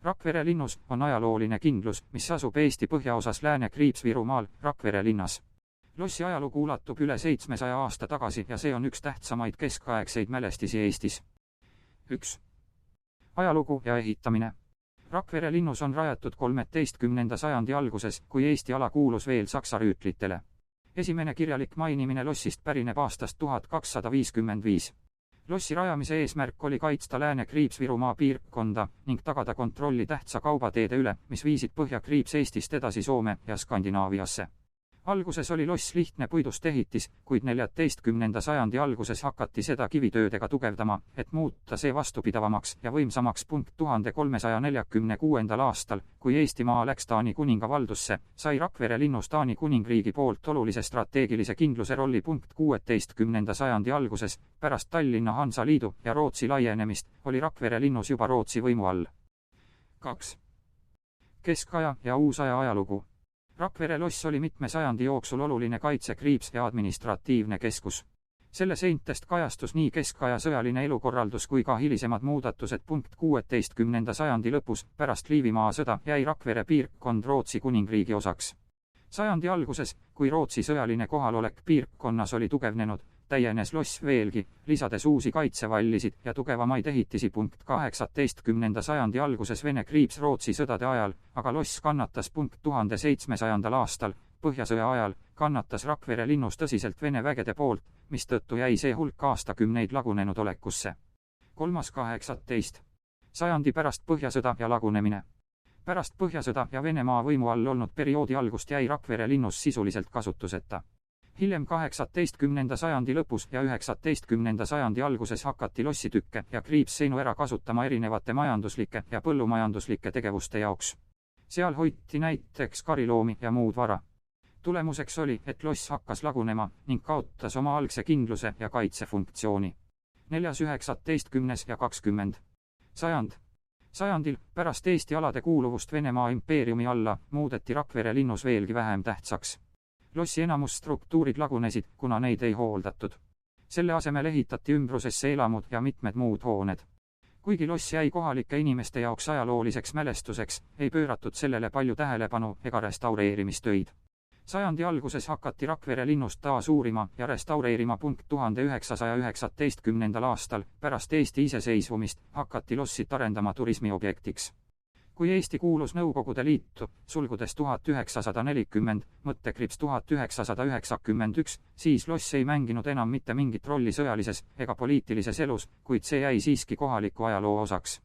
Rakvere linnus on ajalooline kindlus, mis asub Eesti põhjaosas Lääne-Kriipsvirumaal, Rakvere linnas. Lossi ajalugu ulatub üle 700 aasta tagasi ja see on üks tähtsamaid keskaegseid mälestisi Eestis. 1. Ajalugu ja ehitamine. Rakvere linnus on rajatud 13. sajandi alguses, kui Eesti ala kuulus veel Saksa rüütlitele. Esimene kirjalik mainimine lossist pärineb aastast 1255. Lossi rajamise eesmärk oli kaitsta Lääne-Kriipsvirumaa piirkonda ning tagada kontrolli tähtsa kaubateede üle, mis viisid Põhja-Kriips-Eestist edasi Soome ja Skandinaaviasse. Alguses oli loss lihtne puidust ehitis, kuid 14. sajandi alguses hakati seda kivitöödega tugevdama, et muuta see vastupidavamaks ja võimsamaks. 1346. aastal, kui Eestimaa läks Taani kuninga valdusse, sai Rakvere linnus Taani kuningriigi poolt olulise strateegilise kindluse rolli. 16. sajandi alguses, pärast Tallinna Hansaliidu ja Rootsi laienemist, oli Rakvere linnus juba Rootsi võimu all. 2. Keskaja ja uusaja ajalugu. Rakvere loss oli mitme sajandi jooksul oluline kaitsekriips ja administratiivne keskus. Selle seintest kajastus nii keskaja sõjaline elukorraldus kui ka hilisemad muudatused. 16. sajandi lõpus, pärast Liivimaa sõda, jäi Rakvere piirkond Rootsi kuningriigi osaks. Sajandi alguses, kui Rootsi sõjaline kohalolek piirkonnas oli tugevnenud, täienes loss veelgi, lisades uusi kaitsevallisid ja tugevamaid ehitisi. 18. sajandi alguses Vene Kriips-Rootsi sõdade ajal, aga loss kannatas. 1700. aastal, Põhjasõja ajal, kannatas Rakvere linnus tõsiselt Vene vägede poolt, mistõttu jäi see hulk aastakümneid lagunenud olekusse. 3. 18. sajandi pärast Põhjasõda ja lagunemine. Pärast Põhjasõda ja Venemaa võimu all olnud perioodi algust jäi Rakvere linnus sisuliselt kasutuseta. Hiljem 18. sajandi lõpus ja 19. sajandi alguses hakati lossitükke ja kriipsseinu ära kasutama erinevate majanduslike ja põllumajanduslike tegevuste jaoks. Seal hoiti näiteks kariloomi ja muud vara. Tulemuseks oli, et loss hakkas lagunema ning kaotas oma algse kindluse ja kaitsefunktsiooni. 4., 19. ja 20. sajandil, pärast Eesti alade kuuluvust Venemaa impeeriumi alla, muudeti Rakvere linnus veelgi vähem tähtsaks. Lossi enamus struktuurid lagunesid, kuna neid ei hooldatud. Selle asemel ehitati ümbrusesse elamud ja mitmed muud hooned. Kuigi loss jäi kohalike inimeste jaoks ajalooliseks mälestuseks, ei pööratud sellele palju tähelepanu ega restaureerimistöid. Sajandi alguses hakati Rakvere linnust taas uurima ja restaureerima. 1919. aastal, pärast Eesti iseseisvumist, hakati lossit arendama turismiobjektiks. Kui Eesti kuulus Nõukogude Liitu, sulgudes 1940, mõttekriips 1991, siis loss ei mänginud enam mitte mingit rolli sõjalises ega poliitilises elus, kuid see jäi siiski kohaliku ajaloo osaks.